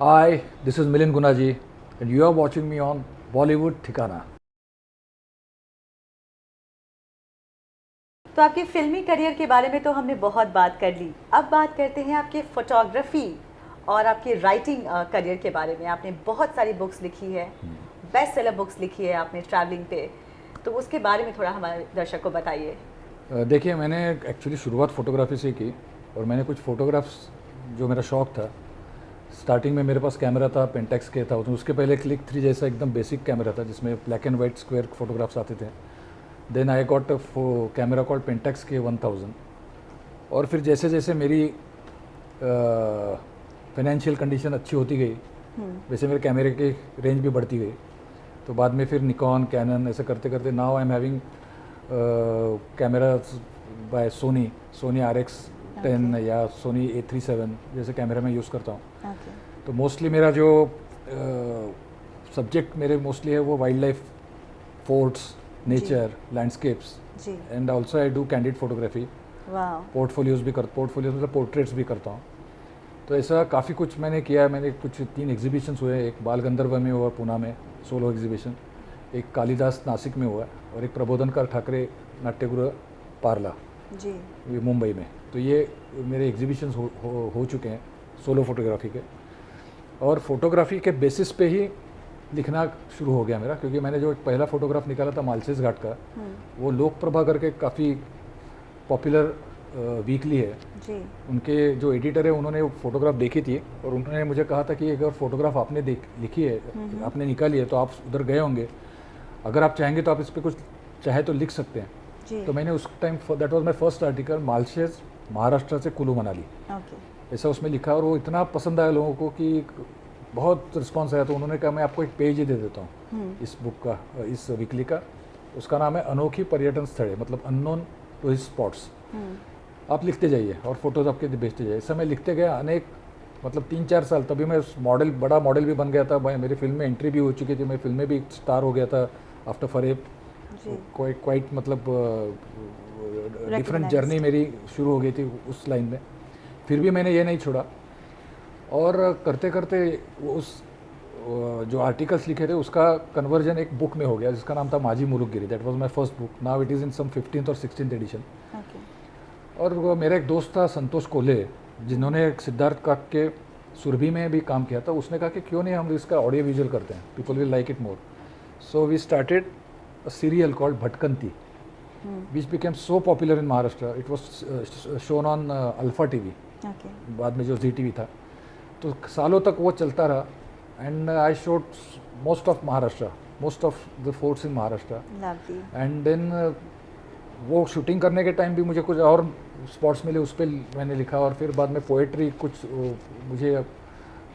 Hi, this is Milind Gunaji, and you are watching me on Bollywood Thikana. तो आपके फिल्मी career के बारे में तो हमने बहुत बात कर ली। अब बात करते हैं आपके फोटोग्राफी और आपके राइटिंग करियर के बारे में। आपने बहुत सारी बुक्स लिखी है, बेस्ट सेलर बुक्स लिखी है आपने ट्रैवलिंग पे, तो उसके बारे में थोड़ा हमारे दर्शक को बताइए। देखिए, मैंने एक्चुअली शुरुआत फ़ोटोग्राफी से की और मैंने कुछ फ़ोटोग्राफ्स जो मेरा शौक़ था। स्टार्टिंग में मेरे पास कैमरा था, पेंटेक्स के था, तो उसके पहले क्लिक 3 जैसा एकदम बेसिक कैमरा था जिसमें black and white square photographs आते थे। Then I got a camera called Pentax K 1000। और फिर जैसे जैसे मेरी फाइनेंशियल कंडीशन अच्छी होती गई वैसे मेरे कैमरे की रेंज भी बढ़ती गई। तो बाद में फिर निकॉन, कैनन ऐसे करते करते now I am having camera by Sony RX10 या सोनी A37 जैसे कैमरा मैं यूज़ करता हूँ। तो मोस्टली मेरा जो सब्जेक्ट मेरे मोस्टली है वो wild life, forts, nature, landscapes, and also I do candid photography. Portfolios मतलब पोर्ट्रेट्स भी करता हूँ। तो ऐसा काफ़ी कुछ मैंने किया है। मैंने कुछ 3 एग्जीबिशंस हुए, एक बाल गंधर्व में हुआ पुणे में सोलो एग्जीबिशन, एक कालिदास नासिक में हुआ और एक प्रबोधनकर ठाकरे नाट्यगृह पार्ला जी ये मुंबई में। तो ये मेरे एग्जीबिशंस हो चुके हैं सोलो फोटोग्राफी के। और फोटोग्राफी के बेसिस पे ही लिखना शुरू हो गया मेरा, क्योंकि मैंने जो एक पहला फ़ोटोग्राफ निकाला था मालसेस घाट का, वो लोक प्रभा करके काफ़ी पॉपुलर वीकली है जी। उनके जो एडिटर है उन्होंने वो फ़ोटोग्राफ देखी थी और उन्होंने मुझे कहा था कि अगर फ़ोटोग्राफ आपने लिखी है, आपने निकाली है, तो आप उधर गए होंगे, अगर आप चाहेंगे तो आप इस पर कुछ चाहे तो लिख सकते हैं जी। तो मैंने उस time that was my first article, Malshej Maharashtra से कुल्लू मनाली, ऐसा उसमें लिखा। और वो इतना पसंद आया लोगों को कि बहुत रिस्पॉन्स आया। तो उन्होंने कहा मैं आपको एक पेज ही दे देता हूँ इस बुक का, इस वीकली का। उसका नाम है अनोखी पर्यटन स्थलें, मतलब अननोन टूरिस्ट स्पॉट्स। आप लिखते जाइए और फोटोज़ आपके भेजते जाइए। इस समय लिखते गए अनेक, मतलब 3-4 साल, तभी मैं बड़ा मॉडल भी बन गया था। मेरी फिल्म में एंट्री भी हो चुकी थी, मैं फिल्म में भी स्टार हो गया था आफ्टर फरेब। क्वाइट मतलब डिफरेंट जर्नी मेरी शुरू हो गई थी उस लाइन में। फिर भी मैंने ये नहीं छोड़ा और करते करते उस जो आर्टिकल्स लिखे थे उसका कन्वर्जन एक बुक में हो गया जिसका नाम था Majhi Mulukhgiri. That was my first book. Now it is in some 15th और 16th एडिशन। और मेरा एक दोस्त था संतोष कोल्हे, जिन्होंने सिद्धार्थ काक के सुरभि में भी काम किया था। उसने कहा कि क्यों नहीं हम इसका ऑडियो विजुअल करते हैं, people will like it more. So we started a serial called Bhatkanti, which became so popular in Maharashtra. It was shown on Alpha TV, बाद में जो ZTV था। तो सालों तक वो चलता रहा and I showed most of Maharashtra, most of the forts in Maharashtra. And then वो शूटिंग करने के टाइम भी मुझे कुछ और स्पॉट्स मिले, उस पर मैंने लिखा। और फिर बाद में पोएट्री कुछ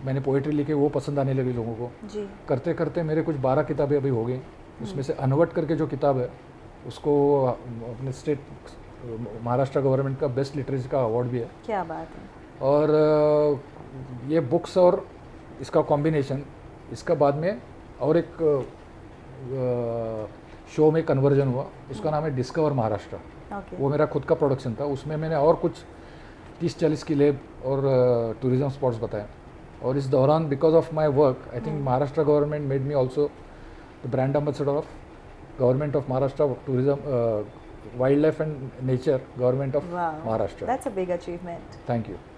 मैंने पोएट्री लिखी, वो पसंद आने लगी लोगों को जी। करते करते मेरे कुछ 12 किताबें अभी हो गई। उसमें से अनवट करके जो किताब है उसको अपने स्टेट महाराष्ट्र गवर्नमेंट का बेस्ट लिटरेचर का अवार्ड भी है। क्या बात है। और ये बुक्स और इसका कॉम्बिनेशन, इसका बाद में और एक शो में कन्वर्जन हुआ, उसका नाम है डिस्कवर महाराष्ट्र। वो मेरा खुद का प्रोडक्शन था। उसमें मैंने और कुछ 30-40 किले और टूरिज्म स्पॉट्स बताए। और इस दौरान because of my work I think Maharashtra government made me also the brand ambassador of government of Maharashtra tourism, wild life and nature government of Maharashtra. That's a big achievement. Thank you.